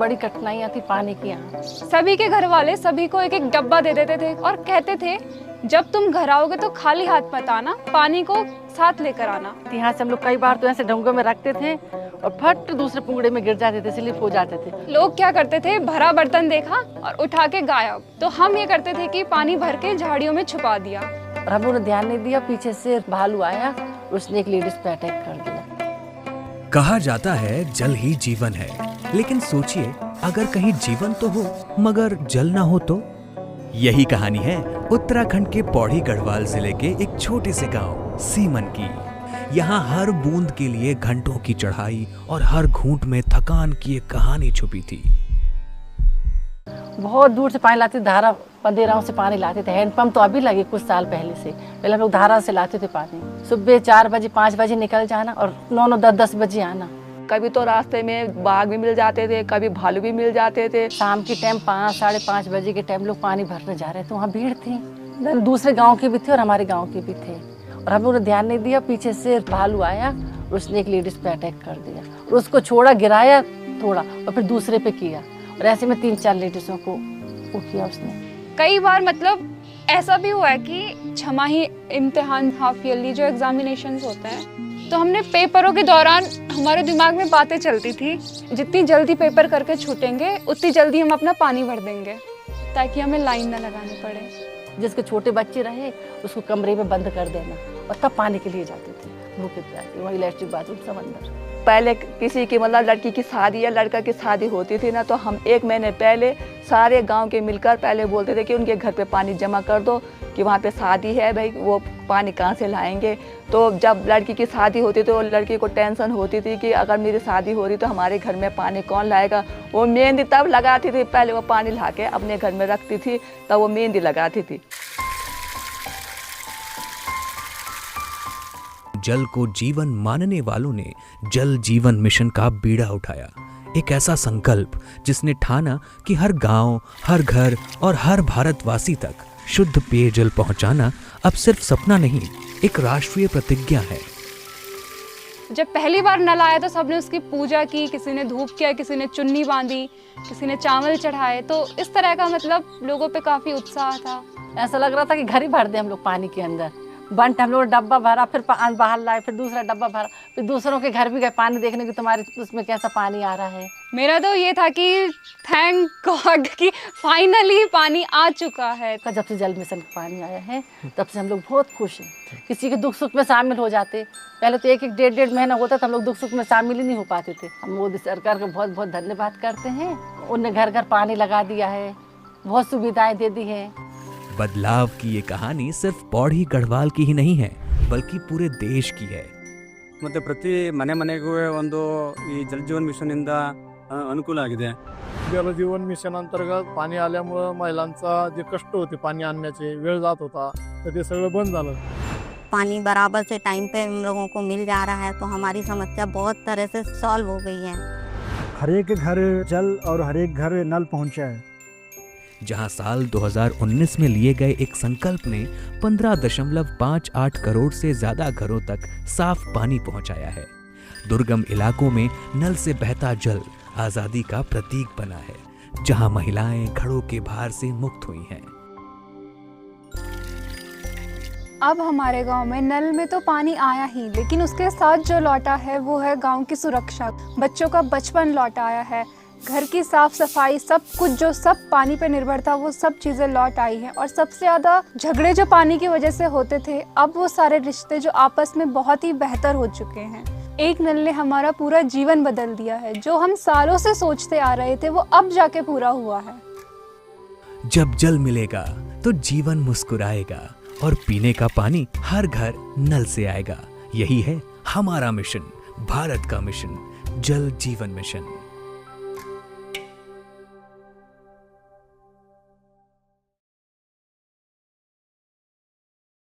बड़ी कठिनाइयाँ थी पानी की यहाँ। सभी के घर वाले सभी को एक एक डब्बा दे देते थे और कहते थे जब तुम घर आओगे तो खाली हाथ मत आना, पानी को साथ लेकर आना। यहाँ से हम लोग कई बार तो ऐसे ढंगों में रखते थे और फट दूसरे पुंगड़े में गिर जाते थे, स्लिप हो जाते थे। लोग क्या करते थे, भरा बर्तन देखा और उठा के गायब। तो हम ये करते थे कि पानी भर के झाड़ियों में छुपा दिया। और हम लोगों ने ध्यान नहीं दिया, पीछे से भालू आया, उसने एक लेडीज पे अटैक कर दिया। कहा जाता है जल ही जीवन है, लेकिन सोचिए अगर कहीं जीवन तो हो मगर जल ना हो तो। यही कहानी है उत्तराखंड के पौड़ी गढ़वाल जिले के एक छोटे से गांव सीमन की। यहाँ हर बूंद के लिए घंटों की चढ़ाई और हर घूंट में थकान की एक कहानी छुपी थी। बहुत दूर से पानी लाते थे, धारा पंदेराओं से पानी लाते थे। हैंडपंप तो अभी लगे कुछ साल पहले से, पहले हम लोग धारा से लाते थे पानी। सुबह 4 बजे 5 बजे निकल जाना और 9 10 बजे आना। कभी तो रास्ते में बाघ भी मिल जाते थे, कभी भालू भी मिल जाते थे। शाम के टाइम 5 साढ़े 5 बजे के टाइम लोग पानी भरने जा रहे थे, वहाँ भीड़ थी। दूसरे गाँव के भी थे और हमारे गाँव के भी थे। और हम लोगों ने ध्यान नहीं दिया, पीछे से भालू आया, उसने एक लेडीज पे अटैक कर दिया और उसको छोड़ा, गिराया थोड़ा और फिर दूसरे पे किया। और ऐसे में 3-4 लेडीजों को वो किया उसने। कई बार मतलब ऐसा भी हुआ है कि छमाही इम्तिहान, हाफ ईयरली जो एग्जामिनेशंस होते हैं, तो हमने पेपरों के दौरान हमारे दिमाग में बातें चलती थी, जितनी जल्दी पेपर करके छूटेंगे उतनी जल्दी हम अपना पानी भर देंगे ताकि हमें लाइन ना लगानी पड़े। जिसके छोटे बच्चे रहे उसको कमरे में बंद कर देना और तब पानी के लिए जाते थे भूखे प्यासे, वहाँ इलेक्ट्रिक बाथरूम सब अंदर। पहले किसी की मतलब लड़की की शादी या लड़का की शादी होती थी ना, तो हम 1 महीने पहले सारे गांव के मिलकर पहले बोलते थे कि उनके घर पे पानी जमा कर दो कि वहाँ पे शादी है भाई, वो पानी कहाँ से लाएंगे। तो जब लड़की की शादी होती थी तो लड़की को टेंशन होती थी कि अगर मेरी शादी हो रही तो हमारे घर में पानी कौन लाएगा। वो मेहंदी तब लगाती थी, पहले वो पानी ला के अपने घर में रखती थी, तब वो मेहंदी लगाती थी। जल को जीवन मानने वालों ने जल जीवन मिशन का बीड़ा उठाया। एक ऐसा संकल्प जिसने ठाना कि हर गांव, हर घर और हर भारतवासी तक शुद्ध पेयजल पहुंचाना अब सिर्फ सपना नहीं, एक राष्ट्रीय प्रतिज्ञा है। जब पहली बार नल आया तो सबने उसकी पूजा की, किसी ने धूप किया, किसी ने चुन्नी बांधी, किसी ने चावल चढ़ाए। तो इस तरह का मतलब लोगों पे काफी उत्साह था। ऐसा लग रहा था कि घर ही भर दे हम लोग पानी के अंदर। बंट हम लोग डब्बा भरा, फिर बाहर लाए, फिर दूसरा डब्बा भरा, फिर दूसरों के घर भी गए पानी देखने की तुम्हारे उसमें कैसा पानी आ रहा है। मेरा तो ये था कि थैंक गॉड कि फाइनली पानी आ चुका है। जब से जल मिशन का पानी आया है तब से हम लोग बहुत खुश हैं। किसी के दुख सुख में शामिल हो जाते, पहले तो 1-1 डेढ़ महीना होता था हम लोग दुख सुख में शामिल ही नहीं हो पाते थे। हम मोदी सरकार का बहुत बहुत धन्यवाद करते हैं, उनने घर घर पानी लगा दिया है, बहुत सुविधाएं दे दी है। बदलाव की ये कहानी सिर्फ पौड़ी गढ़वाल की ही नहीं है बल्कि पूरे देश की है। ಮತ್ತೆ ಪ್ರತಿ ಮನೆಗೂ ಒಂದು ಈ जल जीवन मिशन इंद अनुकूल आಗಿದೆ। जल जीवन मिशन अंतर्गत पाणी आल्यामुळे महिलांचा जे कष्ट होते पाणी आणण्याचे, वेळ जात होता, तर ते सगळं बंद झालं। पानी बराबर से टाइम पे हम लोगों को मिल जा रहा है तो हमारी समस्या बहुत तरह से सॉल्व हो गई है। हर एक घर जल और हर एक घर नल पहुंचा है। जहां साल 2019 में लिए गए एक संकल्प ने 15.58 करोड़ से ज्यादा घरों तक साफ पानी पहुंचाया है। दुर्गम इलाकों में नल से बहता जल आजादी का प्रतीक बना है, जहां महिलाएं घड़ों के भार से मुक्त हुई हैं। अब हमारे गांव में नल में तो पानी आया ही, लेकिन उसके साथ जो लौटा है वो है गांव की सुरक्षा। बच्चों का बचपन लौट आया है, घर की साफ सफाई, सब कुछ जो सब पानी पे निर्भर था वो सब चीज़ें लौट आई हैं। और सबसे ज़्यादा झगड़े जो पानी की वजह से होते थे, अब वो सारे रिश्ते जो आपस में बहुत ही बेहतर हो चुके हैं। एक नल ने हमारा पूरा जीवन बदल दिया है। जो हम सालों से सोचते आ रहे थे वो अब जाके पूरा हुआ है। जब जल मिलेगा तो जीवन मुस्कुराएगा और पीने का पानी हर घर नल से आएगा। यही है हमारा मिशन, भारत का मिशन, जल जीवन मिशन।